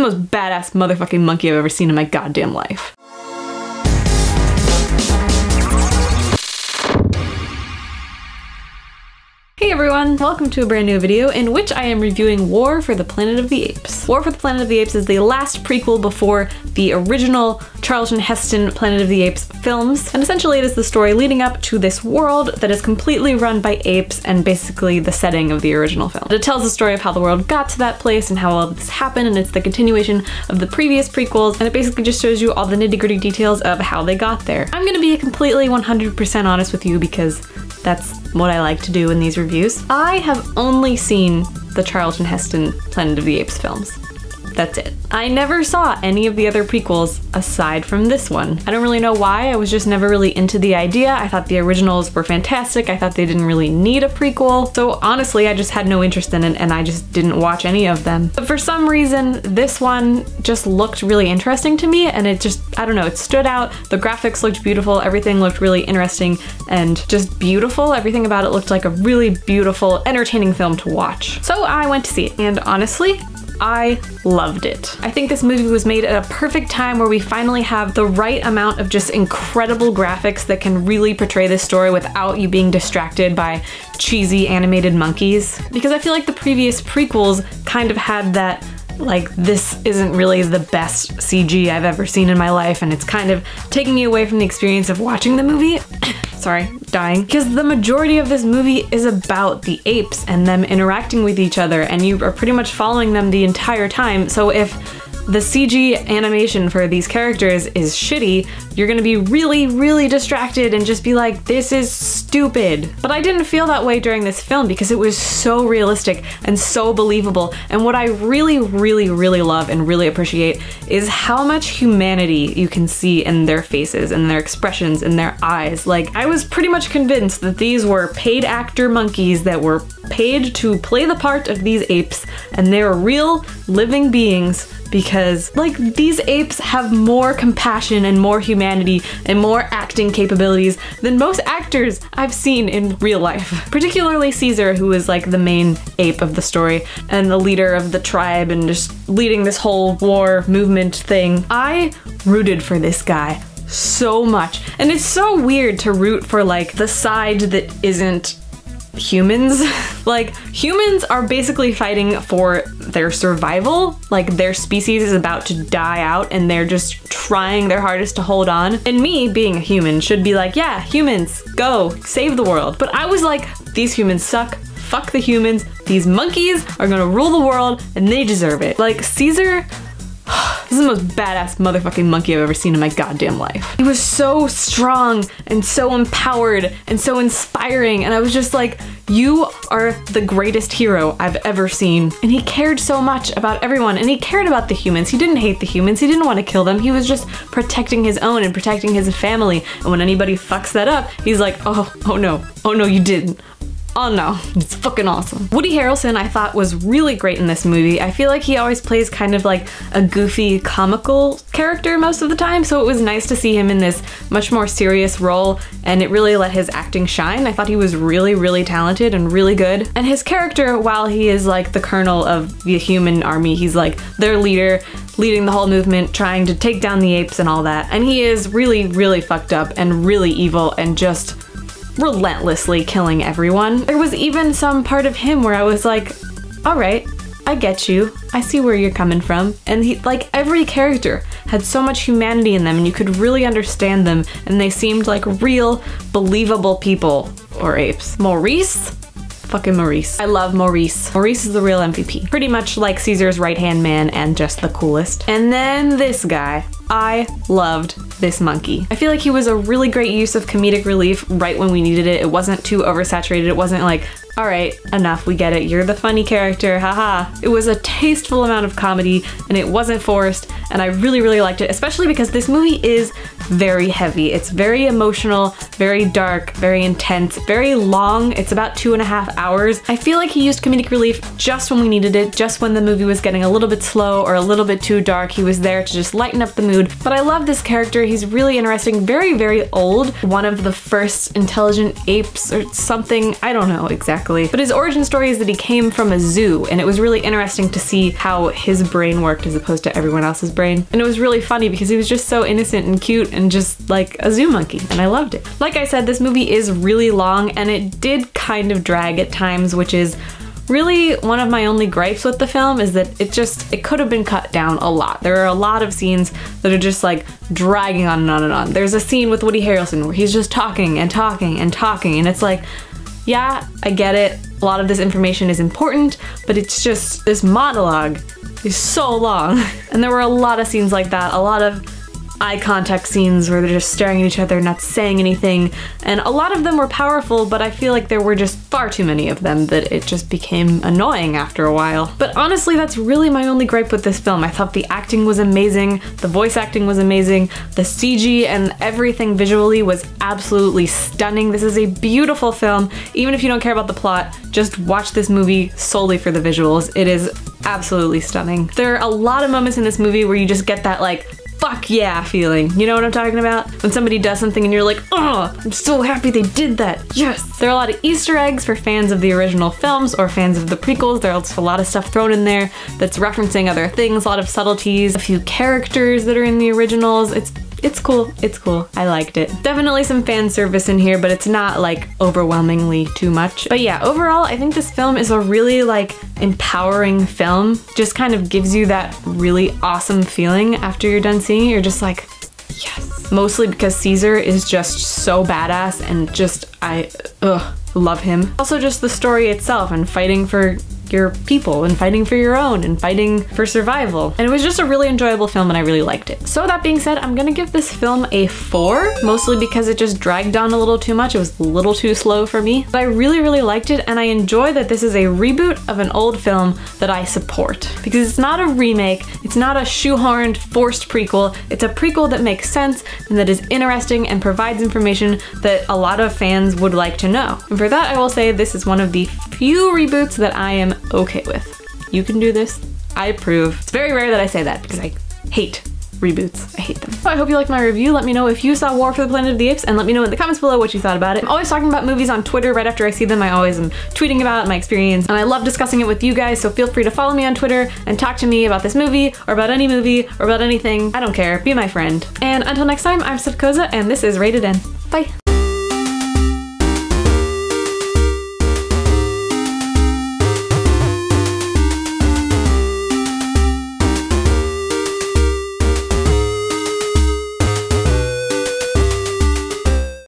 the most badass motherfucking monkey I've ever seen in my goddamn life. Hey everyone, welcome to a brand new video in which I am reviewing War for the Planet of the Apes. War for the Planet of the Apes is the last prequel before the original Charlton Heston Planet of the Apes films, and essentially it is the story leading up to this world that is completely run by apes and basically the setting of the original film. It tells the story of how the world got to that place and how all of this happened, and it's the continuation of the previous prequels, and it basically just shows you all the nitty-gritty details of how they got there. I'm gonna be completely 100% honest with you because that's what I like to do in these reviews. I have only seen the Charlton Heston Planet of the Apes films. That's it. I never saw any of the other prequels aside from this one. I don't really know why, I was just never really into the idea. I thought the originals were fantastic. I thought they didn't really need a prequel. So honestly, I just had no interest in it and I just didn't watch any of them. But for some reason, this one just looked really interesting to me and it just, I don't know, it stood out. The graphics looked beautiful, everything looked really interesting and just beautiful. Everything about it looked like a really beautiful, entertaining film to watch. So I went to see it and honestly, I loved it. I think this movie was made at a perfect time where we finally have the right amount of just incredible graphics that can really portray this story without you being distracted by cheesy animated monkeys. Because I feel like the previous prequels kind of had that, like, this isn't really the best CG I've ever seen in my life, and it's kind of taking me away from the experience of watching the movie. Sorry, dying. Because the majority of this movie is about the apes and them interacting with each other, and you are pretty much following them the entire time. So if the CG animation for these characters is shitty, you're gonna be really, really distracted and just be like, this is stupid. But I didn't feel that way during this film because it was so realistic and so believable. And what I really, really, really love and really appreciate is how much humanity you can see in their faces and their expressions and their eyes. Like, I was pretty much convinced that these were paid actor monkeys that were paid to play the part of these apes, and they were real living beings. Because, like, these apes have more compassion and more humanity and more acting capabilities than most actors I've seen in real life. Particularly Caesar, who is like the main ape of the story and the leader of the tribe and just leading this whole war movement thing. I rooted for this guy so much. And it's so weird to root for, like, the side that isn't humans. Like, humans are basically fighting for their survival. Like, their species is about to die out and they're just trying their hardest to hold on. And me, being a human, should be like, yeah, humans, go, save the world. But I was like, these humans suck, fuck the humans, these monkeys are gonna rule the world and they deserve it. Like, Caesar, this is the most badass motherfucking monkey I've ever seen in my goddamn life. He was so strong and so empowered and so inspiring, and I was just like, you are the greatest hero I've ever seen. And he cared so much about everyone, and he cared about the humans. He didn't hate the humans, he didn't want to kill them, he was just protecting his own and protecting his family. And when anybody fucks that up, he's like, oh no, you didn't. Oh no, it's fucking awesome. Woody Harrelson I thought was really great in this movie. I feel like he always plays kind of like a goofy comical character most of the time, so it was nice to see him in this much more serious role, and it really let his acting shine. I thought he was really, really talented and really good. And his character, while he is like the colonel of the human army, he's like their leader, leading the whole movement, trying to take down the apes and all that. And he is really, really fucked up and really evil and just relentlessly killing everyone. There was even some part of him where I was like, all right, I get you. I see where you're coming from. And he, like, every character had so much humanity in them and you could really understand them, and they seemed like real, believable people or apes. Maurice? Fucking Maurice. I love Maurice. Maurice is the real MVP. Pretty much like Caesar's right-hand man and just the coolest. And then this guy. I loved this monkey. I feel like he was a really great use of comedic relief right when we needed it. It wasn't too oversaturated. It wasn't like, all right, enough, we get it. You're the funny character, haha. It was a tasteful amount of comedy and it wasn't forced, and I really, really liked it, especially because this movie is very heavy. It's very emotional, very dark, very intense, very long. It's about 2.5 hours. I feel like he used comedic relief just when we needed it, just when the movie was getting a little bit slow or a little bit too dark. He was there to just lighten up the mood mood. But I love this character. He's really interesting, very, very old. One of the first intelligent apes or something, I don't know exactly. But his origin story is that he came from a zoo, and it was really interesting to see how his brain worked as opposed to everyone else's brain. And it was really funny because he was just so innocent and cute and just like a zoo monkey, and I loved it. Like I said, this movie is really long, and it did kind of drag at times, which is really one of my only gripes with the film, is that it could have been cut down a lot. There are a lot of scenes that are just like dragging on and on and on. There's a scene with Woody Harrelson where he's just talking and talking and talking, and it's like, yeah, I get it. A lot of this information is important, but it's just, this monologue is so long. And there were a lot of scenes like that, a lot of eye contact scenes where they're just staring at each other, not saying anything, and a lot of them were powerful, but I feel like there were just far too many of them that it just became annoying after a while. But honestly, that's really my only gripe with this film. I thought the acting was amazing, the voice acting was amazing, the CG and everything visually was absolutely stunning. This is a beautiful film. Even if you don't care about the plot, just watch this movie solely for the visuals. It is absolutely stunning. There are a lot of moments in this movie where you just get that like, fuck yeah feeling. You know what I'm talking about? When somebody does something and you're like, oh, I'm so happy they did that. Yes! There are a lot of Easter eggs for fans of the original films or fans of the prequels. There's a lot of stuff thrown in there that's referencing other things, a lot of subtleties, a few characters that are in the originals. It's cool. It's cool. I liked it. Definitely some fan service in here, but it's not like overwhelmingly too much. But yeah, overall, I think this film is a really like empowering film. Just kind of gives you that really awesome feeling after you're done seeing it. You're just like, yes. Mostly because Caesar is just so badass and just, I love him. Also just the story itself and fighting for your people and fighting for your own and fighting for survival. And it was just a really enjoyable film and I really liked it. So that being said, I'm gonna give this film a 4, mostly because it just dragged on a little too much. It was a little too slow for me. But I really, really liked it, and I enjoy that this is a reboot of an old film that I support. Because it's not a remake, it's not a shoehorned, forced prequel, it's a prequel that makes sense and that is interesting and provides information that a lot of fans would like to know. And for that, I will say this is one of the few reboots that I am okay with. You can do this. I approve. It's very rare that I say that because I hate reboots. I hate them. So I hope you liked my review. Let me know if you saw War for the Planet of the Apes, and let me know in the comments below what you thought about it. I'm always talking about movies on Twitter right after I see them. I always am tweeting about my experience, and I love discussing it with you guys, so feel free to follow me on Twitter and talk to me about this movie, or about any movie, or about anything. I don't care. Be my friend. And until next time, I'm Seth Koza, and this is Rated N. Bye.